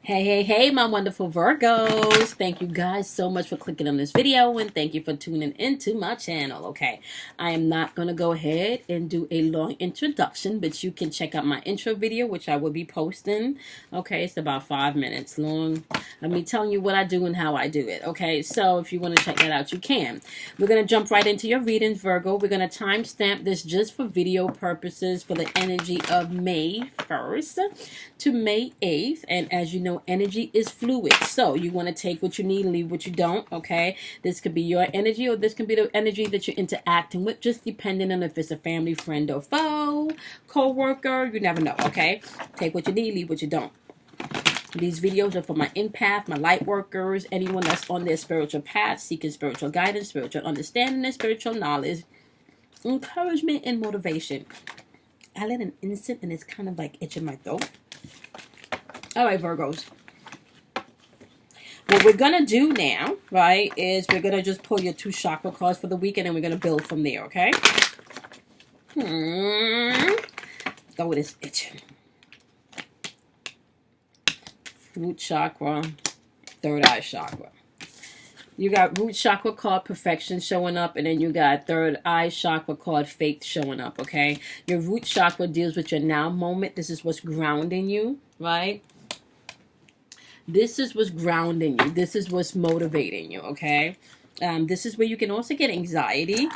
Hey, hey, hey, my wonderful Virgos. Thank you guys so much for clicking on this video and thank you for tuning into my channel. Okay, I am not going to go ahead and do a long introduction, but you can check out my intro video, which I will be posting. Okay, it's about 5 minutes long. Let me tell you what I do and how I do it. Okay, so if you want to check that out, you can. We're going to jump right into your readings, Virgo. We're going to timestamp this just for video purposes for the energy of May 1st to May 8th. And as you know, energy is fluid, so you want to take what you need and leave what you don't. Okay, this could be your energy or this could be the energy that you're interacting with, just depending on if it's a family, friend, or foe, co-worker. You never know. Okay, take what you need, leave what you don't. These videos are for my empath, my light workers, anyone that's on their spiritual path, seeking spiritual guidance, spiritual understanding, and spiritual knowledge, encouragement, and motivation. I lit an incense and it's kind of like itching my throat. All right, Virgos. What we're going to do now, right, is we're going to just pull your 2 chakra cards for the week, and then we're going to build from there, okay? Go with this itching. Root chakra, third eye chakra. You got root chakra card perfection showing up, and then you got third eye chakra card faith showing up, okay? Your root chakra deals with your now moment. This is what's grounding you, right? This is what's grounding you. This is what's motivating you, okay? This is where you can also get anxiety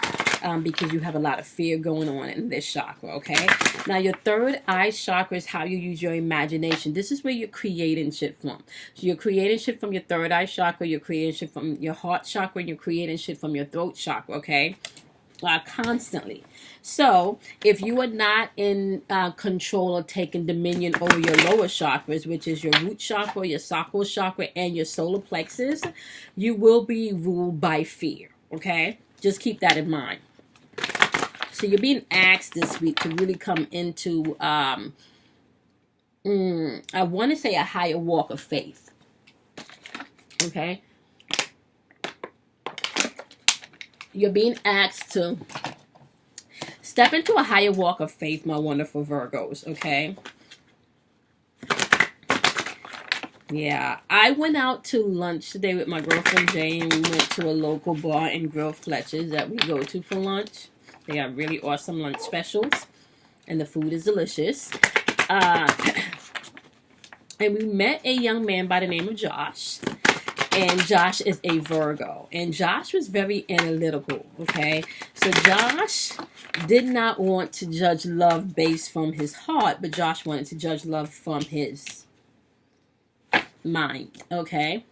because you have a lot of fear going on in this chakra, okay? Now, your third eye chakra is how you use your imagination. This is where you're creating shit from. So you're creating shit from your third eye chakra, you're creating shit from your heart chakra, and you're creating shit from your throat chakra, okay? Constantly. So if you are not in control or taking dominion over your lower chakras, which is your root chakra, your sacral chakra, and your solar plexus, you will be ruled by fear. Okay, just keep that in mind. So you're being asked this week to really come into I want to say a higher walk of faith. Okay, you're being asked to step into a higher walk of faith, my wonderful Virgos, okay? Yeah, I went out to lunch today with my girlfriend Jane. We went to a local bar and grill Fletcher's that we go to for lunch. They have really awesome lunch specials, and the food is delicious. And we met a young man by the name of Josh. And Josh is a Virgo. And Josh was very analytical, okay? So Josh did not want to judge love based from his heart, but Josh wanted to judge love from his mind, okay?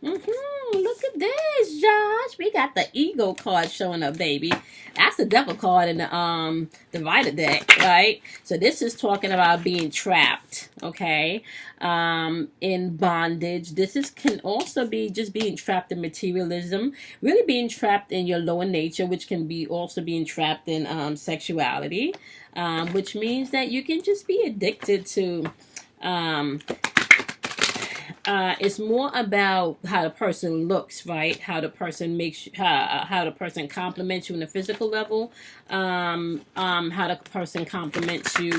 Look at this, Josh. We got the ego card showing up, baby. That's the devil card in the divided deck, right? So this is talking about being trapped, okay? In bondage. This can also be just being trapped in materialism, really being trapped in your lower nature, which can be also being trapped in sexuality, which means that you can just be addicted to it's more about how the person looks, right? How the person makes, how the person compliments you on the physical level, how the person compliments you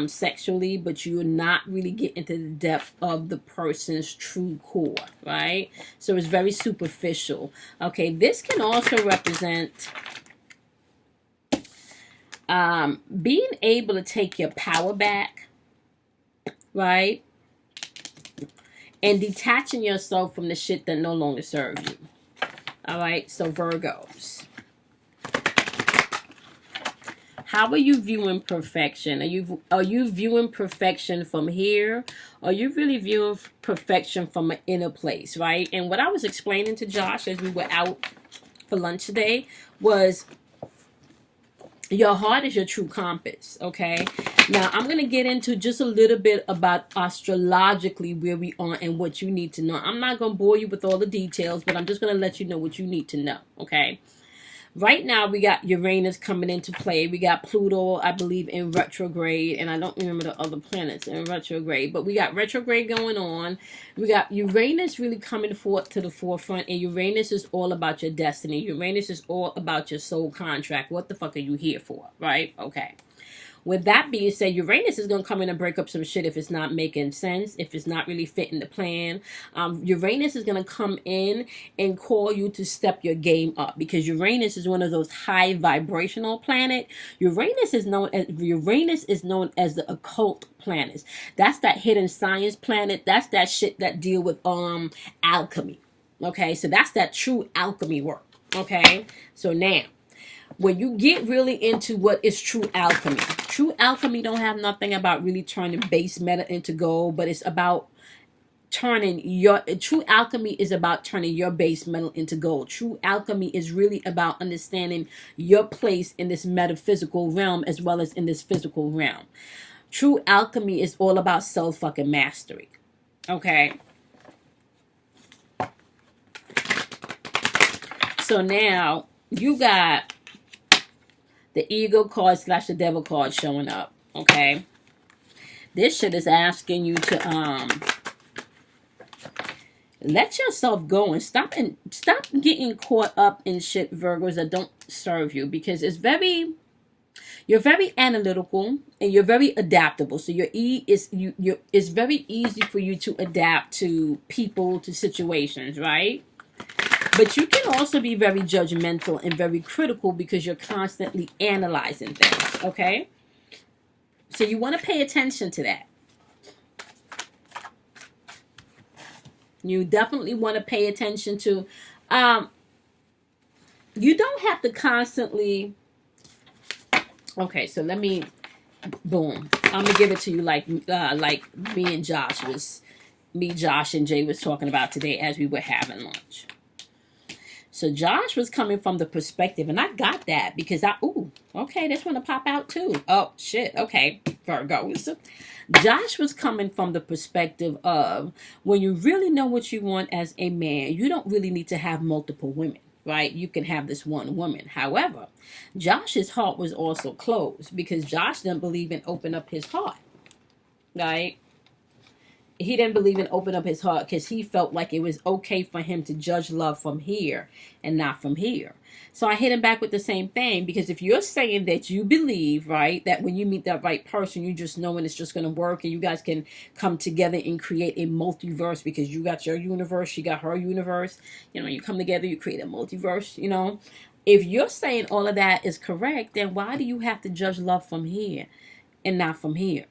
sexually, but you're not really getting into the depth of the person's true core, right? So it's very superficial. Okay, this can also represent being able to take your power back, right? And detaching yourself from the shit that no longer serves you. All right, so Virgos. How are you viewing perfection? Are you viewing perfection from here? Or are you really viewing perfection from an inner place, right? And what I was explaining to Josh as we were out for lunch today was your heart is your true compass, okay? Now, I'm going to get into just a little bit about astrologically where we are and what you need to know. I'm not going to bore you with all the details, but I'm just going to let you know what you need to know, okay? Right now, we got Uranus coming into play. We got Pluto, I believe, in retrograde. And I don't remember the other planets in retrograde. But we got retrograde going on. We got Uranus really coming forth to the forefront. And Uranus is all about your destiny. Uranus is all about your soul contract. What the fuck are you here for? Right? Okay. With that being said, Uranus is going to come in and break up some shit if it's not making sense, if it's not really fitting the plan. Uranus is going to come in and call you to step your game up, because Uranus is one of those high vibrational planet. Uranus is known as the occult planet. That's that hidden science planet. That's that shit that deal with alchemy. Okay, so that's that true alchemy work. Okay, so now when you get really into what is true alchemy don't have nothing about really turning base metal into gold, but it's about turning your true alchemy is about turning your base metal into gold. True alchemy is really about understanding your place in this metaphysical realm as well as in this physical realm. True alchemy is all about self fucking mastery. Okay. So now you got the ego card / the devil card showing up. Okay. This shit is asking you to let yourself go and stop getting caught up in shit, Virgos, that don't serve you, because you're very analytical and you're very adaptable. So it's very easy for you to adapt to people, to situations, right? But you can also be very judgmental and very critical because you're constantly analyzing things, okay? So you want to pay attention to that. You definitely want to pay attention to, you don't have to constantly, okay, so let me, boom. I'm going to give it to you like me and Josh Josh and Jay was talking about today as we were having lunch. So Josh was coming from the perspective, and I got that because okay, this one to pop out too. Oh, shit. Okay, Virgos. Josh was coming from the perspective of when you really know what you want as a man, you don't really need to have multiple women, right? You can have this one woman. However, Josh's heart was also closed because Josh didn't believe in open up his heart, right? He didn't believe in open up his heart because he felt like it was okay for him to judge love from here and not from here. So I hit him back with the same thing, because if you're saying that you believe, right, that when you meet that right person, you just know when it's just going to work and you guys can come together and create a multiverse, because you got your universe, she got her universe, you come together, you create a multiverse, If you're saying all of that is correct, then why do you have to judge love from here and not from here?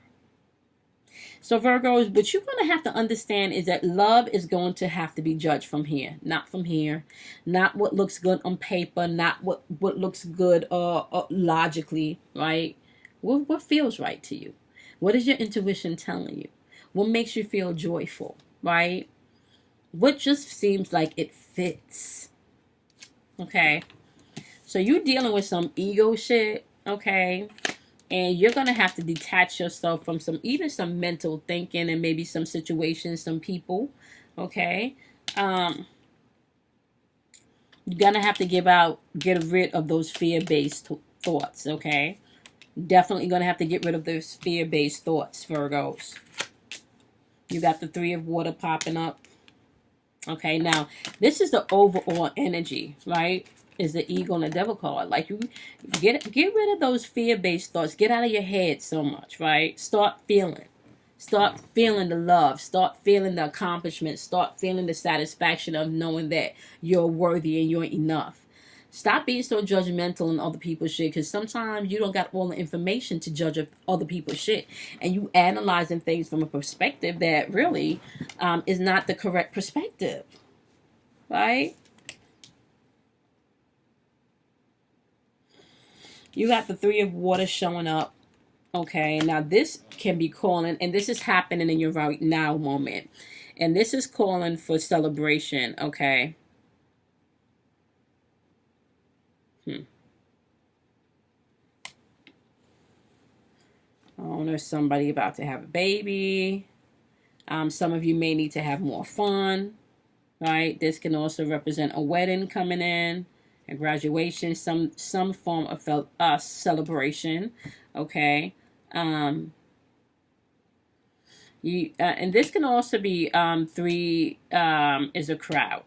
So Virgos, what you're going to have to understand is that love is going to have to be judged from here, not from here. Not what looks good on paper, not what looks good logically, right? What feels right to you? What is your intuition telling you? What makes you feel joyful, right? What just seems like it fits? Okay. So you're dealing with some ego shit, okay? And you're going to have to detach yourself from some mental thinking and maybe some situations, some people, okay? You're going to have to get rid of those fear-based thoughts, okay? Definitely going to have to get rid of those fear-based thoughts, Virgos. You got the 3 of water popping up. Okay, now, this is the overall energy, right? Is the ego and the devil card. Like, you get rid of those fear-based thoughts. Get out of your head so much, right? Start feeling the love. Start feeling the accomplishment. Start feeling the satisfaction of knowing that you're worthy and you're enough. Stop being so judgmental on other people's shit, because sometimes you don't got all the information to judge other people's shit, and you analyzing things from a perspective that really is not the correct perspective, right? You got the 3 of water showing up. Okay, now this can be calling, and this is happening in your right now moment. And this is calling for celebration, okay? I don't know, somebody about to have a baby. Some of you may need to have more fun, right? This can also represent a wedding coming in, a graduation, some form of celebration, okay? And this can also be 3 is a crowd,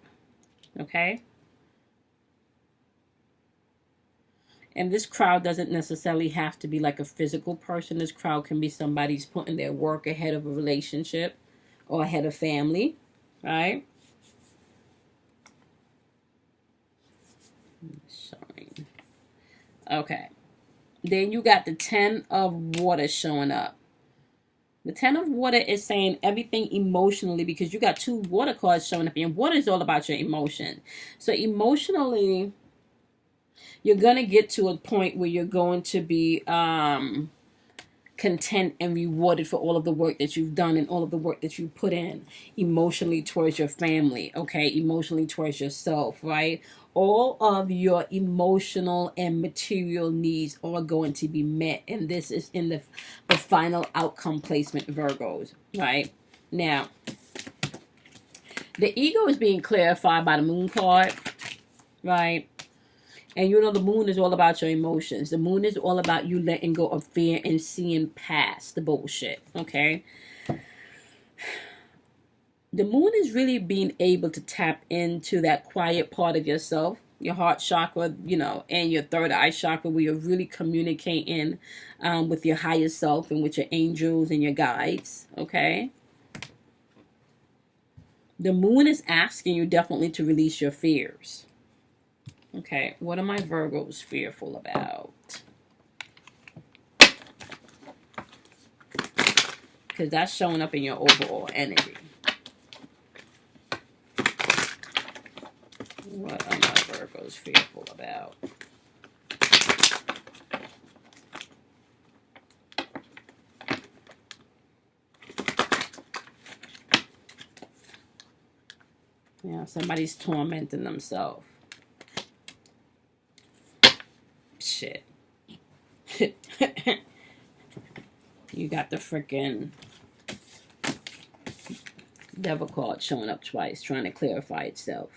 okay? And this crowd doesn't necessarily have to be like a physical person. This crowd can be somebody's putting their work ahead of a relationship or ahead of family, right? Sorry. Okay. Then you got the 10 of water showing up. The 10 of water is saying everything emotionally, because you got 2 water cards showing up. And water is all about your emotion. So emotionally, you're going to get to a point where you're going to be content and rewarded for all of the work that you've done and all of the work that you put in emotionally towards your family, okay? Emotionally towards yourself, right? All of your emotional and material needs are going to be met. And this is in the final outcome placement, Virgos, right? Now, the ego is being clarified by the moon card, right? And you know the moon is all about your emotions. The moon is all about you letting go of fear and seeing past the bullshit, okay? The moon is really being able to tap into that quiet part of yourself, your heart chakra, you know, and your third eye chakra, where you're really communicating with your higher self and with your angels and your guides, okay? The moon is asking you definitely to release your fears. Okay, what are my Virgos fearful about? Because that's showing up in your overall energy. What are my Virgos fearful about? Yeah, somebody's tormenting themselves. Shit. You got the freaking devil card showing up twice, trying to clarify itself.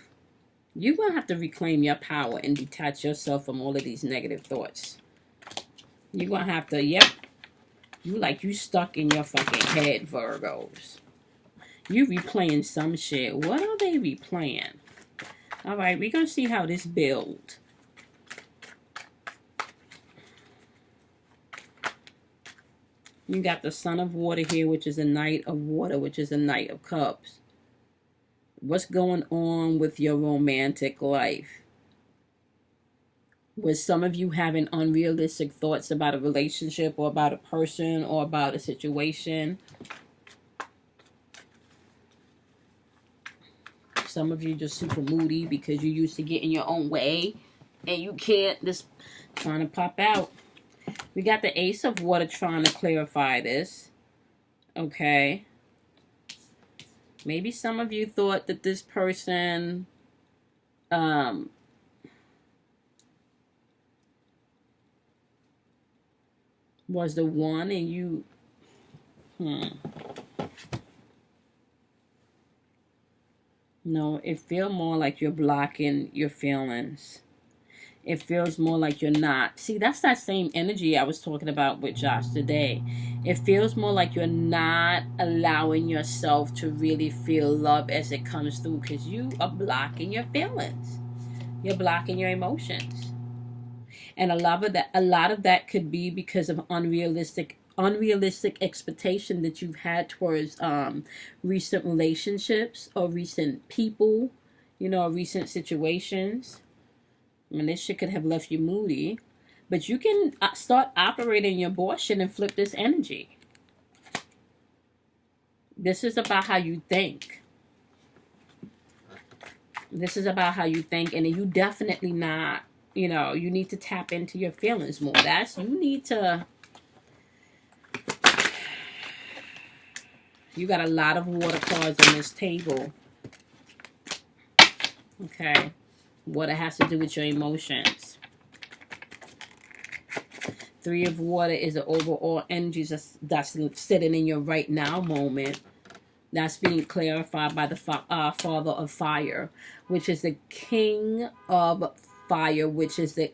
You're going to have to reclaim your power and detach yourself from all of these negative thoughts. You're going to have to, yep. You stuck in your fucking head, Virgos. You replaying some shit. What are they replaying? Alright, we're going to see how this builds. You got the Son of Water here, which is a Knight of Water, which is a Knight of Cups. What's going on with your romantic life? Was some of you having unrealistic thoughts about a relationship or about a person or about a situation? Some of you just super moody because you used to get in your own way and you can't. Just trying to pop out. We got the Ace of Water trying to clarify this. Okay. Maybe some of you thought that this person was the one and you... No, it feels more like you're blocking your feelings. It feels more like you're not. See, that's that same energy I was talking about with Josh today. It feels more like you're not allowing yourself to really feel love as it comes through, because you are blocking your feelings. You're blocking your emotions. And a lot of that could be because of unrealistic expectation that you've had towards recent relationships or recent people, you know, recent situations. I mean, this shit could have left you moody. But you can start operating your abortion and flip this energy. This is about how you think. This is about how you think. And you definitely not, you know, you need to tap into your feelings more. You need to... You got a lot of water cards on this table. Okay. Water has to do with your emotions. 3 of Water is the overall energy that's sitting in your right now moment. That's being clarified by the Father of Fire, which is the King of Fire, which is the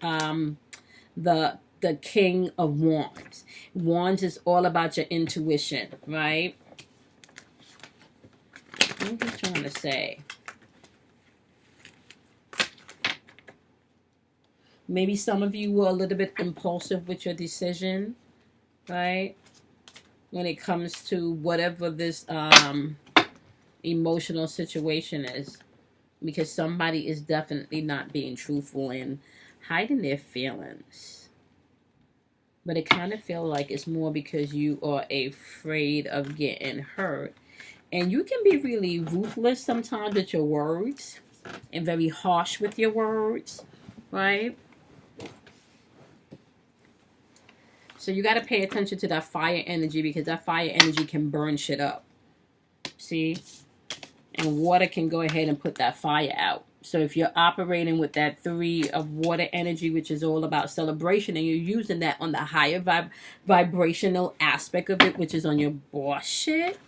King of Wands. Wands is all about your intuition, right? What am I trying to say? Maybe some of you were a little bit impulsive with your decision, right? When it comes to whatever this emotional situation is. Because somebody is definitely not being truthful and hiding their feelings. But it kind of feels like it's more because you are afraid of getting hurt. And you can be really ruthless sometimes with your words and very harsh with your words, right? So you got to pay attention to that fire energy, because that fire energy can burn shit up. See? And water can go ahead and put that fire out. So if you're operating with that 3 of water energy, which is all about celebration, and you're using that on the higher vibrational aspect of it, which is on your boss shit,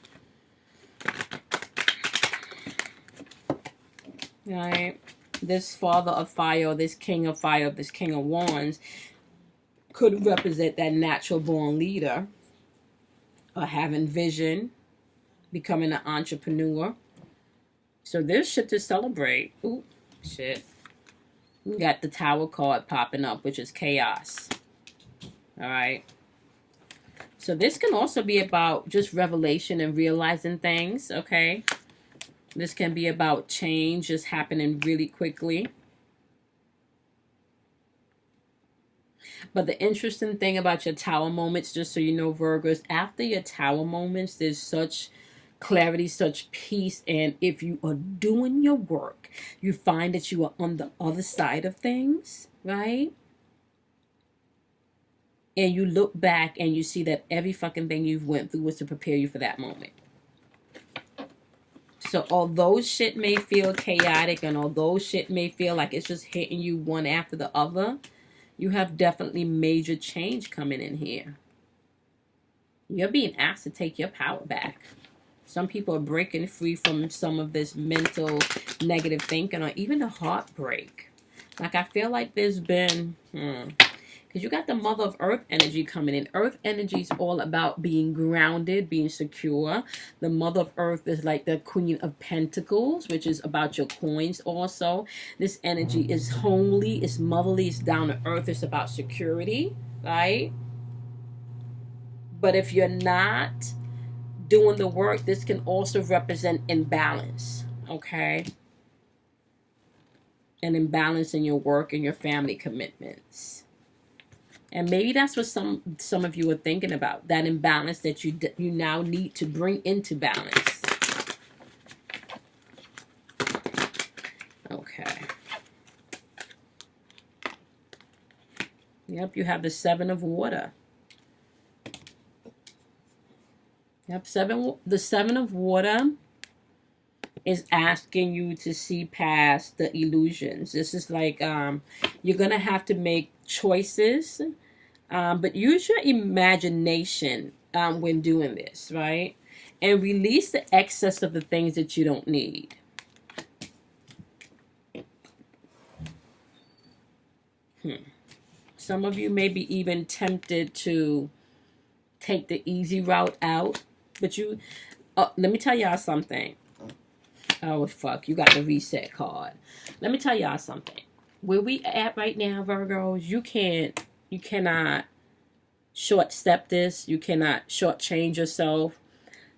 right? This father of fire, or this king of fire, or this king of wands, could represent that natural born leader, or having vision, becoming an entrepreneur. So there's shit to celebrate. Ooh, shit. We got the Tower card popping up, which is chaos. Alright. So this can also be about just revelation and realizing things, okay? This can be about change just happening really quickly. But the interesting thing about your Tower moments, just so you know, Virgos, after your Tower moments, there's such clarity, such peace, and if you are doing your work, you find that you are on the other side of things, right? And you look back and you see that every fucking thing you've went through was to prepare you for that moment. So although shit may feel chaotic, and although shit may feel like it's just hitting you one after the other, you have definitely major change coming in here. You're being asked to take your power back. Some people are breaking free from some of this mental negative thinking, or even the heartbreak. Like, I feel like there's been, because you got the Mother of Earth energy coming in. Earth energy is all about being grounded, being secure. The Mother of Earth is like the Queen of Pentacles, which is about your coins also. This energy is homely, it's motherly, it's down to earth, it's about security, right? But if you're not doing the work, this can also represent imbalance, okay? An imbalance in your work and your family commitments. And maybe that's what some of you are thinking about, that imbalance that you now need to bring into balance. Okay. Yep, you have the 7 of water. Yep, the 7 of water is asking you to see past the illusions. This is like you're going to have to make choices, but use your imagination when doing this, right? And release the excess of the things that you don't need. Some of you may be even tempted to take the easy route out. But you, let me tell y'all something. Oh, fuck. You got the reset card. Let me tell y'all something. Where we at right now, Virgos, you cannot short step this. You cannot shortchange yourself.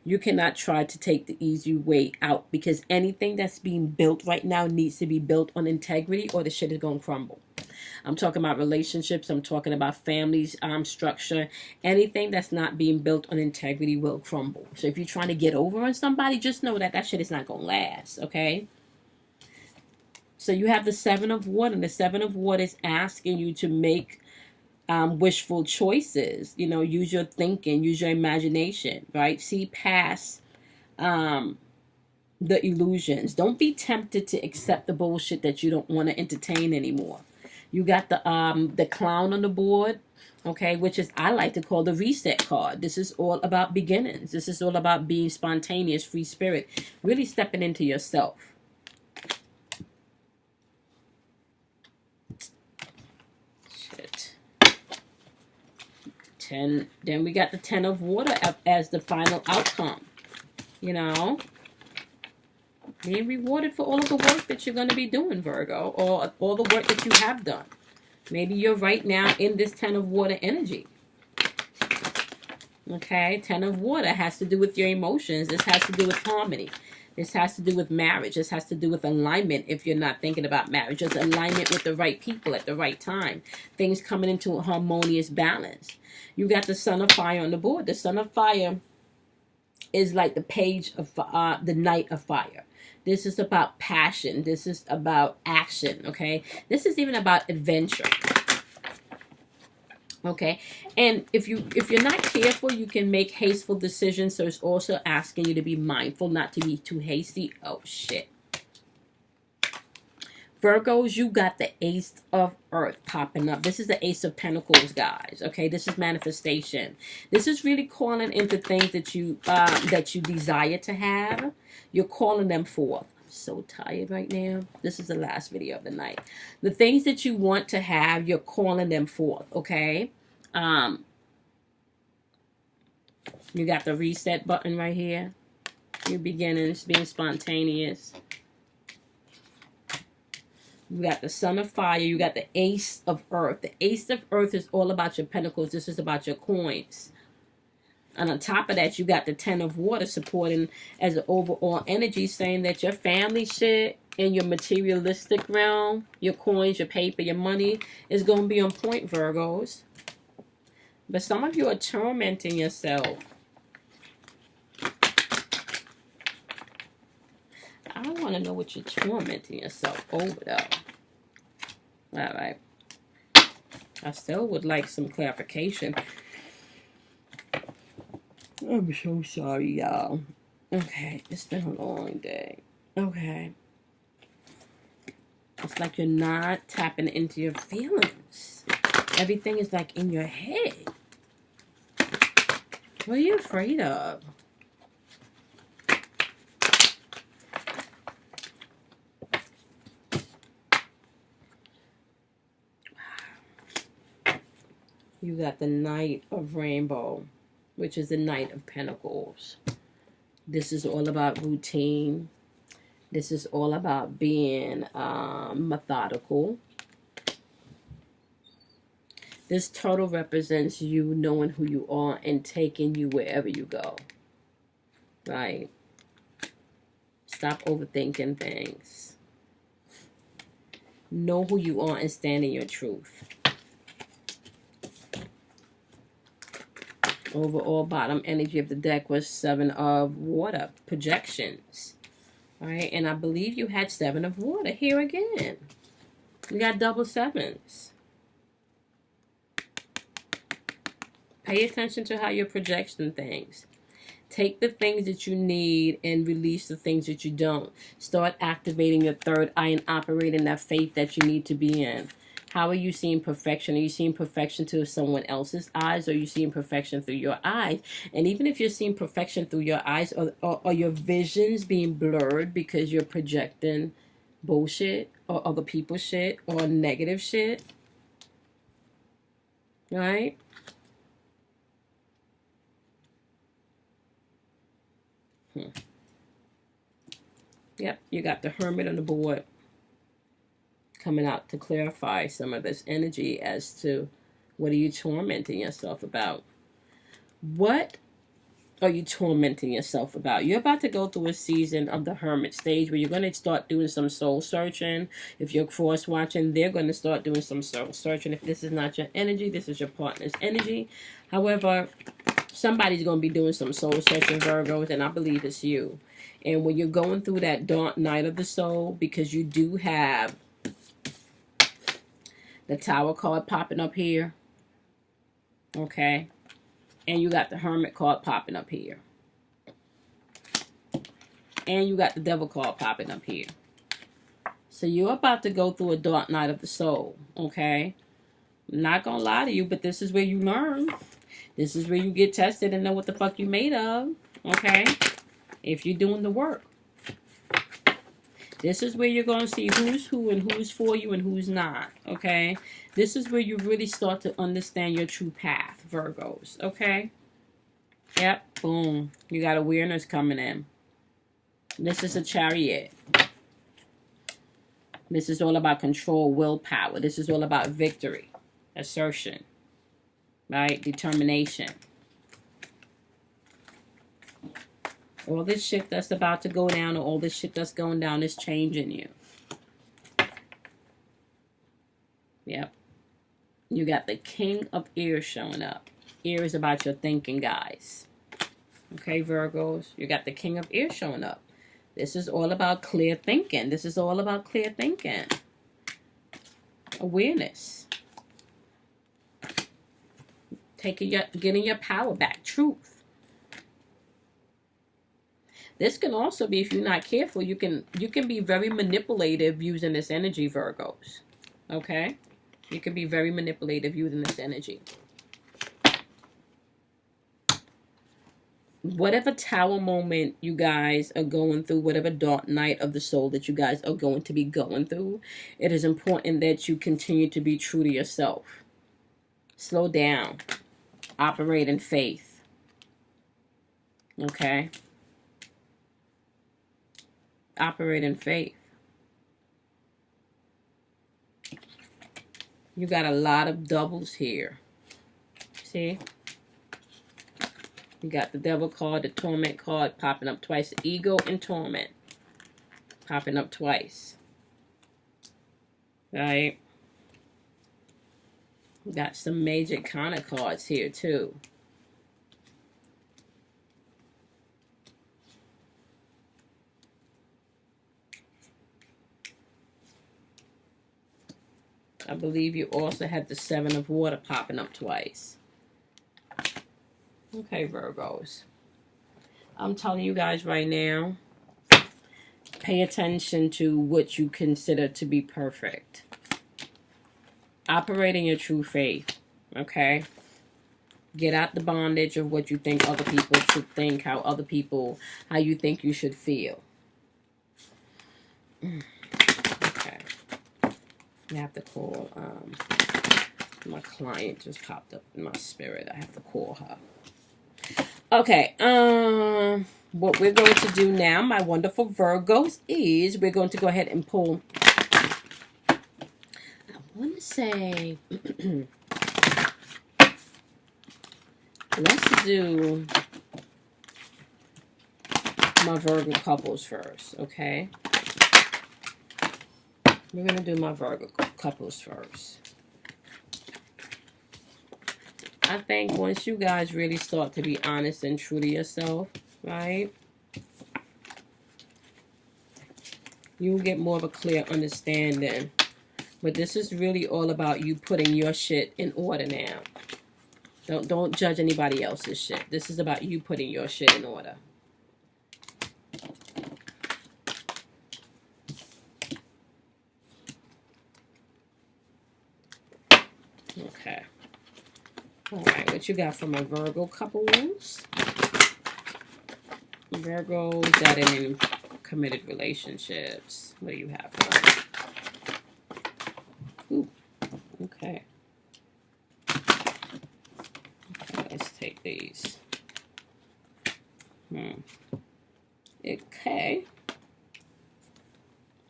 You cannot try to take the easy way out, because anything that's being built right now needs to be built on integrity, or the shit is going to crumble. I'm talking about relationships. I'm talking about families, structure. Anything that's not being built on integrity will crumble. So if you're trying to get over on somebody, just know that that shit is not going to last, okay? So you have the 7 of water, and the 7 of water is asking you to make wishful choices. You know, use your thinking, use your imagination, right? See past the illusions. Don't be tempted to accept the bullshit that you don't want to entertain anymore. You got the clown on the board, okay, which is, I like to call the reset card. This is all about beginnings. This is all about being spontaneous, free spirit, really stepping into yourself. Shit. 10. Then we got the 10 of water as the final outcome. You know, being rewarded for all of the work that you're going to be doing, Virgo, or all the work that you have done. Maybe you're right now in this 10 of water energy. Okay, 10 of water has to do with your emotions. This has to do with harmony. This has to do with marriage. This has to do with alignment if you're not thinking about marriage. Just alignment with the right people at the right time. Things coming into a harmonious balance. You got the Sun of Fire on the board. The Sun of Fire is like the page of the Knight of Fire. This is about passion. This is about action, okay? This is even about adventure. Okay, and if you're not careful, you can make hasteful decisions. So it's also asking you to be mindful, not to be too hasty. Oh shit. Virgos, you got the Ace of Earth popping up. This is the Ace of Pentacles, guys. Okay, this is manifestation. This is really calling into things that you desire to have. You're calling them forth. I'm so tired right now. This is the last video of the night. The things that you want to have, you're calling them forth. Okay. You got the reset button right here. You're beginning. It's being spontaneous. You got the Sun of Fire. You got the Ace of Earth. The Ace of Earth is all about your pentacles. This is about your coins. And on top of that, you got the 10 of Water supporting as an overall energy, saying that your family shit in your materialistic realm, your coins, your paper, your money is going to be on point, Virgos. But some of you are tormenting yourself. I want to know what you're tormenting yourself over, though. All right. I still would like some clarification. I'm so sorry, y'all. Okay, it's been a long day. Okay. It's like you're not tapping into your feelings. Everything is like in your head. What are you afraid of? You got the Knight of Rainbow, which is the Knight of Pentacles. This is all about routine. This is all about being methodical. This total represents you knowing who you are and taking you wherever you go. Right? Stop overthinking things. Know who you are and stand in your truth. Overall bottom energy of the deck was 7 of Water. Projections. Alright, and I believe you had 7 of Water here again. You got double 7s. Pay attention to how you're projecting things. Take the things that you need and release the things that you don't. Start activating your third eye and operating that faith that you need to be in. How are you seeing perfection? Are you seeing perfection through someone else's eyes? Or are you seeing perfection through your eyes? And even if you're seeing perfection through your eyes, are your visions being blurred because you're projecting bullshit or other people's shit or negative shit? Right? Yep, you got the Hermit on the board coming out to clarify some of this energy as to what are you tormenting yourself about? What are you tormenting yourself about? You're about to go through a season of the Hermit stage where you're going to start doing some soul searching. If you're cross watching, they're going to start doing some soul searching. If this is not your energy, this is your partner's energy. However, somebody's going to be doing some soul searching, Virgos, and I believe it's you. And when you're going through that dark night of the soul, because you do have the Tower card popping up here, okay, and you got the Hermit card popping up here, and you got the Devil card popping up here. So you're about to go through a dark night of the soul, okay? I'm not gonna lie to you, but this is where you learn. This is where you get tested and know what the fuck you made of, okay? If you're doing the work. This is where you're going to see who's who and who's for you and who's not, okay? This is where you really start to understand your true path, Virgos, okay? Yep, boom. You got awareness coming in. This is a Chariot. This is all about control, willpower. This is all about victory, assertion, right? Determination. All this shit that's about to go down, or all this shit that's going down, is changing you. Yep. You got the King of Ears showing up. Ear is about your thinking, guys. Okay, Virgos. You got the King of Ears showing up. This is all about clear thinking. This is all about clear thinking. Awareness. Getting your power back. Truth. This can also be, if you're not careful, you can be very manipulative using this energy, Virgos. Okay? You can be very manipulative using this energy. Whatever tower moment you guys are going through, whatever dark night of the soul that you guys are going to be going through, it is important that you continue to be true to yourself. Slow down. Operate in faith. Okay? Operate in faith. You got a lot of doubles here. See? You got the Devil card, the Torment card popping up twice. The Ego and Torment popping up twice. Right? We got some major kind of cards here too. I believe you also had the Seven of Water popping up twice. Okay, Virgos. I'm telling you guys right now, pay attention to what you consider to be perfect. Operate in your true faith, okay? Get out the bondage of what you think other people should think, how you think you should feel. Okay. I have to call, my client just popped up in my spirit. I have to call her. Okay, what we're going to do now, my wonderful Virgos, is we're going to go ahead and pull, I want to say, let's do my Virgo couples first, okay? We're going to do my Virgo couples first. I think once you guys really start to be honest and true to yourself, right? You'll get more of a clear understanding. But this is really all about you putting your shit in order now. Don't judge anybody else's shit. This is about you putting your shit in order. Okay. Alright, what you got for my Virgo couples? Virgos that are in committed relationships. What do you have for them? Ooh, okay. Let's take these. Okay.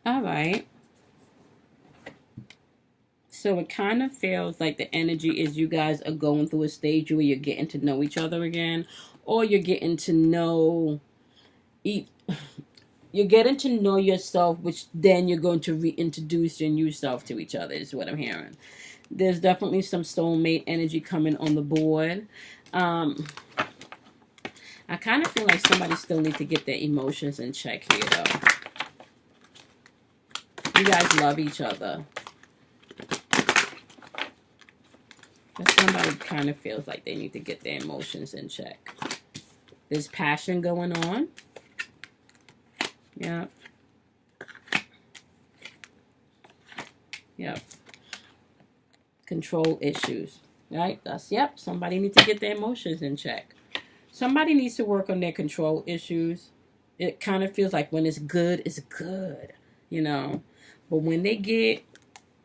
Alright. So it kind of feels like the energy is you guys are going through a stage where you're getting to know each other again. Or you're getting to know... You're getting to know yourself, which then you're going to reintroduce your new self to each other, is what I'm hearing. There's definitely some soulmate energy coming on the board. I kind of feel like somebody still needs to get their emotions in check here, though. You guys love each other. But somebody kind of feels like they need to get their emotions in check. There's passion going on. Yep. Yep. Control issues. Right? Yep. Somebody needs to get their emotions in check. Somebody needs to work on their control issues. It kind of feels like when it's good, you know. But when they get,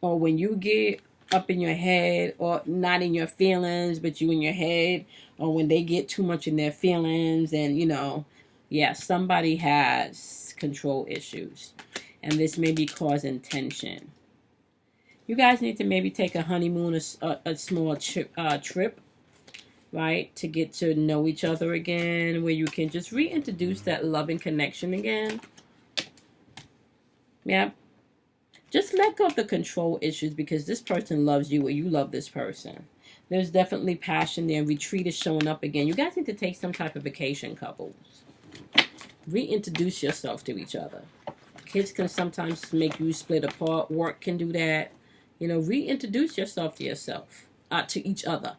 or when you get up in your head, or not in your feelings, but you in your head, or when they get too much in their feelings, and, you know, yeah, somebody has control issues. And this may be causing tension. You guys need to maybe take a honeymoon, a small trip, right? To get to know each other again, where you can just reintroduce that loving connection again. Yeah. Just let go of the control issues because this person loves you or you love this person. There's definitely passion there. Retreat is showing up again. You guys need to take some type of vacation, couples. Reintroduce yourself to each other. Kids can sometimes make you split apart. Work can do that. You know, reintroduce yourself to yourself, to each other.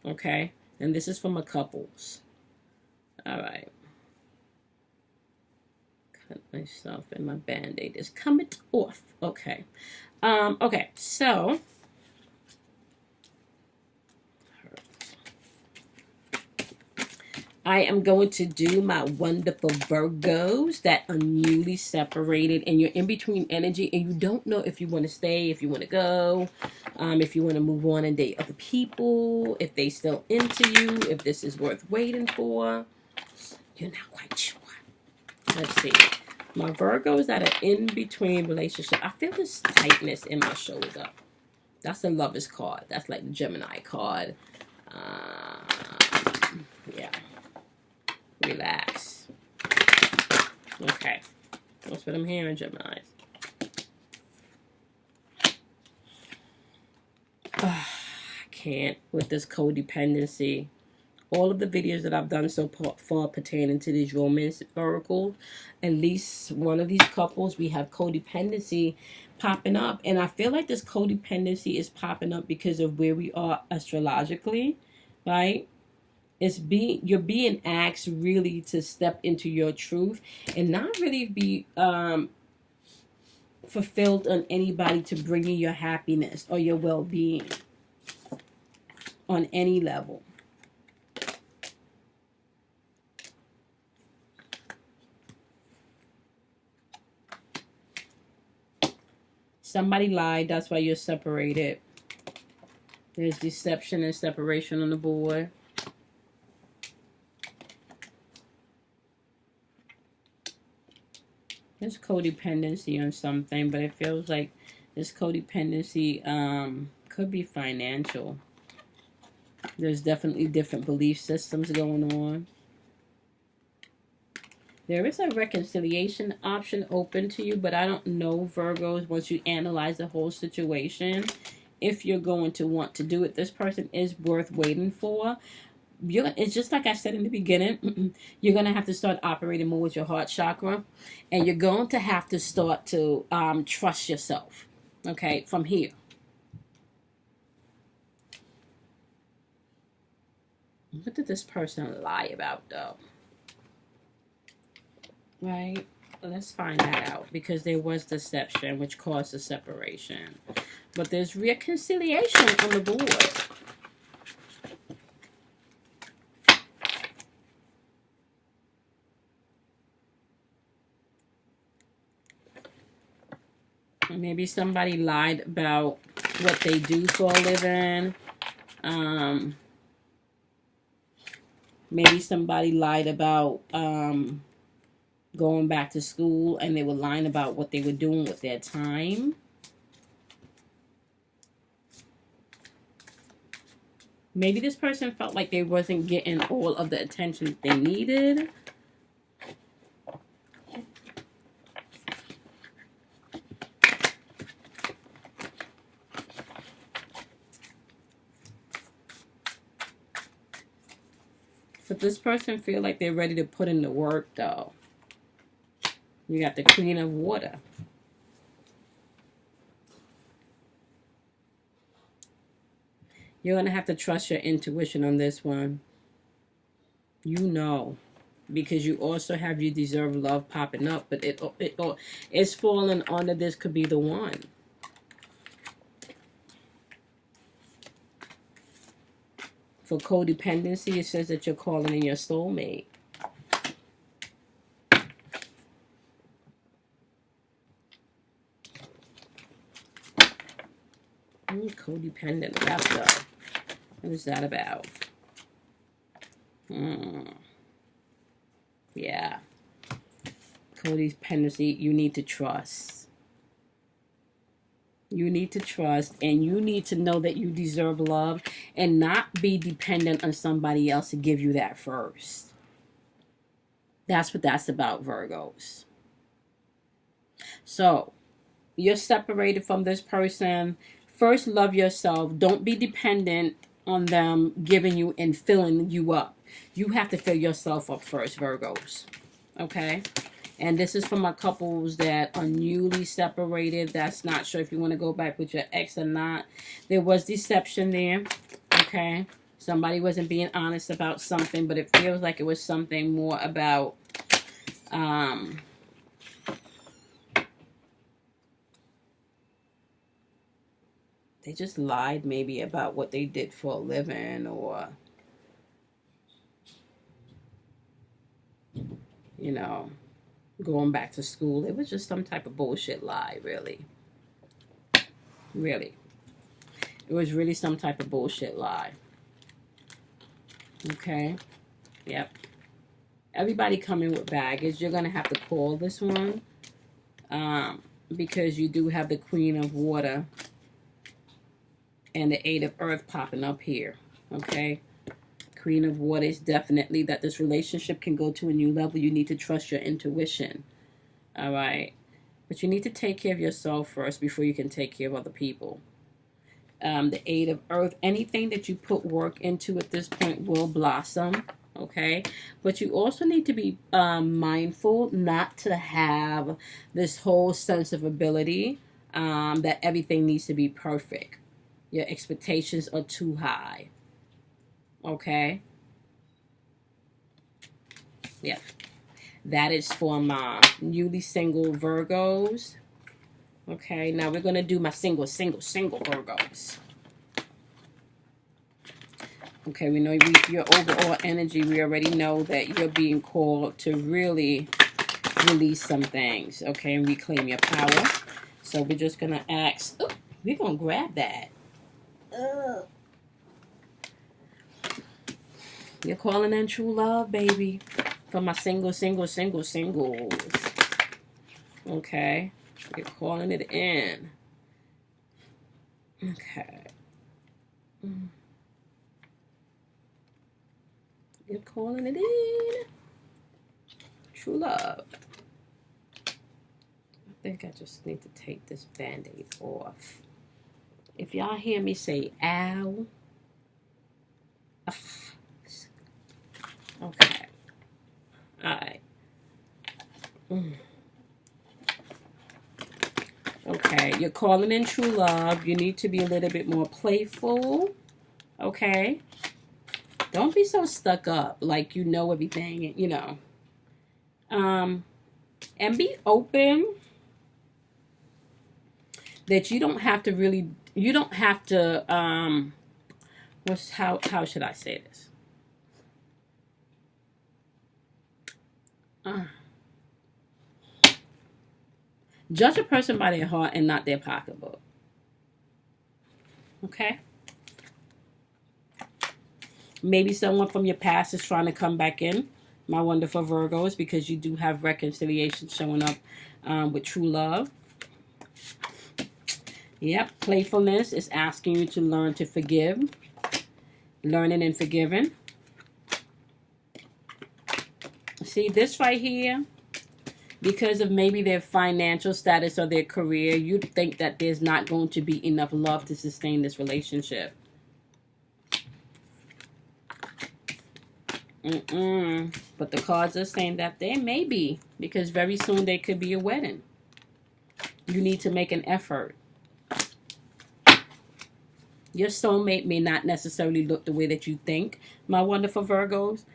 Okay? And this is for my couples. All right. Cut myself and my band-aid is coming off. Okay. Okay, so I am going to do my wonderful Virgos that are newly separated and you're in between energy and you don't know if you want to stay, if you want to go, if you want to move on and date other people, if they still into you, if this is worth waiting for. You're not quite sure. Let's see. My Virgos that are in between relationship. I feel this tightness in my shoulder. That's the Lover's card. That's like the Gemini card. Yeah. Relax. Okay. That's what I'm hearing, Gemini. I can't with this codependency. All of the videos that I've done so far pertaining to these romance oracles, at least one of these couples, we have codependency popping up. And I feel like this codependency is popping up because of where we are astrologically, right? You're being asked really to step into your truth and not really be fulfilled on anybody to bring you your happiness or your well-being on any level. Somebody lied, that's why you're separated. There's deception and separation on the board. There's codependency on something, but it feels like this codependency could be financial. There's definitely different belief systems going on. There is a reconciliation option open to you, but I don't know, Virgos, once you analyze the whole situation, if you're going to want to do it. This person is worth waiting for. It's just like I said in the beginning, you're going to have to start operating more with your heart chakra, and you're going to have to start to trust yourself, okay, from here. What did this person lie about, though? Right? Let's find that out, because there was deception, which caused the separation. But there's reconciliation on the board. Maybe somebody lied about what they do for a living. Maybe somebody lied about going back to school, and they were lying about what they were doing with their time. Maybe this person felt like they wasn't getting all of the attention they needed. But this person feel like they're ready to put in the work, though. You got the Queen of Water. You're going to have to trust your intuition on this one. You know. Because you also have You Deserve Love popping up. But it's falling under this could be the one. For codependency, it says that you're calling in your soulmate. Codependent about though. What is that about? Yeah. Codependency, you need to trust. You need to trust, and you need to know that you deserve love and not be dependent on somebody else to give you that first. That's what that's about, Virgos. So, you're separated from this person. First, love yourself. Don't be dependent on them giving you and filling you up. You have to fill yourself up first, Virgos. Okay? And this is for my couples that are newly separated. That's not sure if you want to go back with your ex or not. There was deception there. Okay? Somebody wasn't being honest about something, but it feels like it was something more about they just lied maybe about what they did for a living, or you know, going back to school. It was just some type of bullshit lie, really. Really. It was really some type of bullshit lie. Okay? Yep. Everybody coming with baggage. You're going to have to call this one. Because you do have the Queen of Water and the Eight of Earth popping up here. Okay? Queen of Water is definitely that this relationship can go to a new level. You need to trust your intuition. All right? But you need to take care of yourself first before you can take care of other people. The Eight of Earth, anything that you put work into at this point will blossom. Okay? But you also need to be mindful not to have this whole sense of ability that everything needs to be perfect. Your expectations are too high. Okay? Yeah. That is for my newly single Virgos. Okay, now we're going to do my single Virgos. Okay, we know your overall energy. We already know that you're being called to really release some things. Okay, and reclaim your power. So we're just going to ask. Ooh, we're going to grab that. You're calling in true love, baby. For my singles. Okay. You're calling it in. Okay. You're calling it in. True love. I think I just need to take this Band-Aid off. If y'all hear me say ow. Okay. Alright. Okay, you're calling in true love. You need to be a little bit more playful. Okay? Don't be so stuck up like you know everything, you know. And be open that you don't have to really, you don't have to, how should I say this? Judge a person by their heart and not their pocketbook. Okay? Maybe someone from your past is trying to come back in, my wonderful Virgos, because you do have reconciliation showing up with true love. Yep, playfulness is asking you to learn to forgive. Learning and forgiving. See, this right here, because of maybe their financial status or their career, you think that there's not going to be enough love to sustain this relationship. But the cards are saying that there may be, because very soon there could be a wedding. You need to make an effort. Your soulmate may not necessarily look the way that you think, my wonderful Virgos.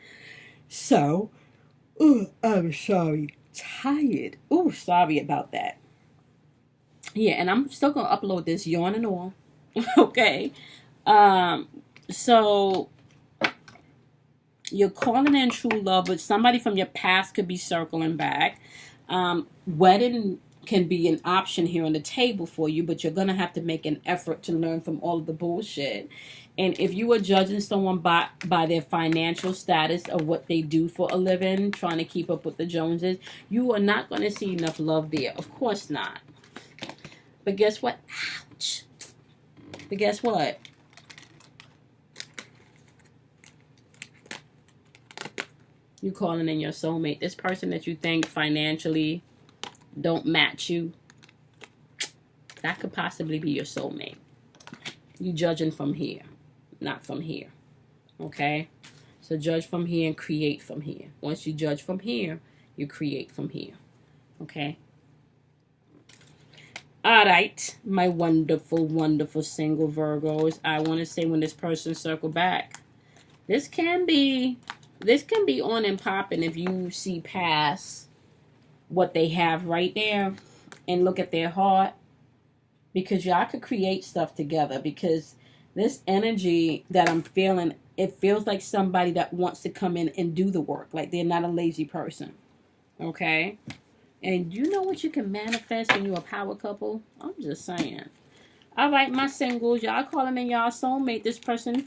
So, I'm sorry. Tired. Oh, sorry about that. Yeah, and I'm still going to upload this yarn and all. Okay. So, you're calling in true love, but somebody from your past could be circling back. Wedding can be an option here on the table for you, but you're going to have to make an effort to learn from all of the bullshit. And if you are judging someone by their financial status of what they do for a living, trying to keep up with the Joneses, you are not going to see enough love there. Of course not. But guess what? Ouch. But guess what? You calling in your soulmate. This person that you think financially don't match you, that could possibly be your soulmate. You judging from here, not from here. Okay? So judge from here and create from here. Once you judge from here, you create from here. Okay? All right, my wonderful, wonderful single Virgos. I want to say when this person circle back, this can be on and popping if you see past what they have right there and look at their heart, because y'all could create stuff together. Because this energy that I'm feeling, it feels like somebody that wants to come in and do the work, like they're not a lazy person. Okay? And you know what you can manifest when you're a power couple? I'm just saying. All right, my singles, y'all calling in y'all soulmate. This person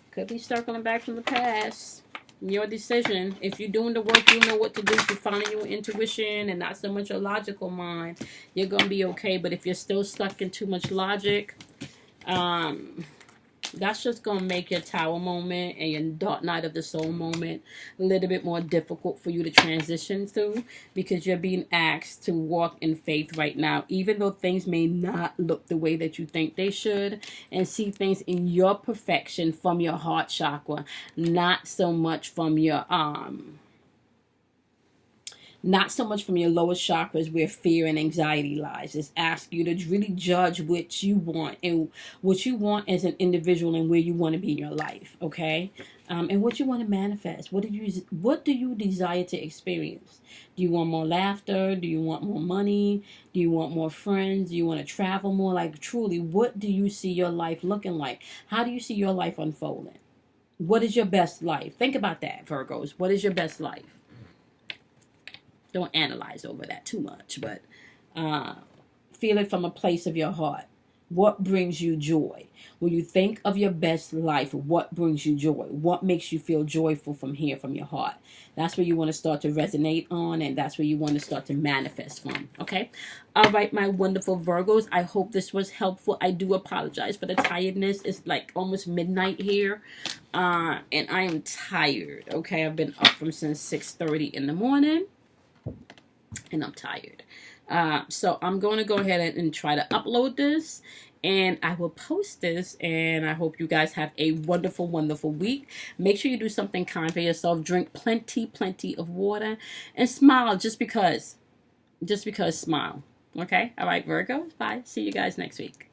could be circling back from the past. Your decision. If you're doing the work, you know what to do. If you're following your intuition and not so much your logical mind, you're going to be okay. But if you're still stuck in too much logic, that's just going to make your Tower moment and your Dark Night of the Soul moment a little bit more difficult for you to transition through, because you're being asked to walk in faith right now, even though things may not look the way that you think they should, and see things in your perfection from your heart chakra, not so much from your lowest chakras where fear and anxiety lies. It's ask you to really judge what you want and what you want as an individual and where you want to be in your life, okay? And what you want to manifest. What do you desire to experience? Do you want more laughter? Do you want more money? Do you want more friends? Do you want to travel more? Like, truly, what do you see your life looking like? How do you see your life unfolding? What is your best life? Think about that, Virgos. What is your best life? Don't analyze over that too much, but feel it from a place of your heart. What brings you joy? When you think of your best life, what brings you joy? What makes you feel joyful from here, from your heart? That's where you want to start to resonate on, and that's where you want to start to manifest from, okay? All right, my wonderful Virgos, I hope this was helpful. I do apologize for the tiredness. It's like almost midnight here, and I am tired, okay? I've been up from since 6:30 in the morning. And I'm tired. So I'm going to go ahead and try to upload this. And I will post this. And I hope you guys have a wonderful, wonderful week. Make sure you do something kind for yourself. Drink plenty, plenty of water. And smile just because. Just because, smile. Okay? All right, Virgo. Bye. See you guys next week.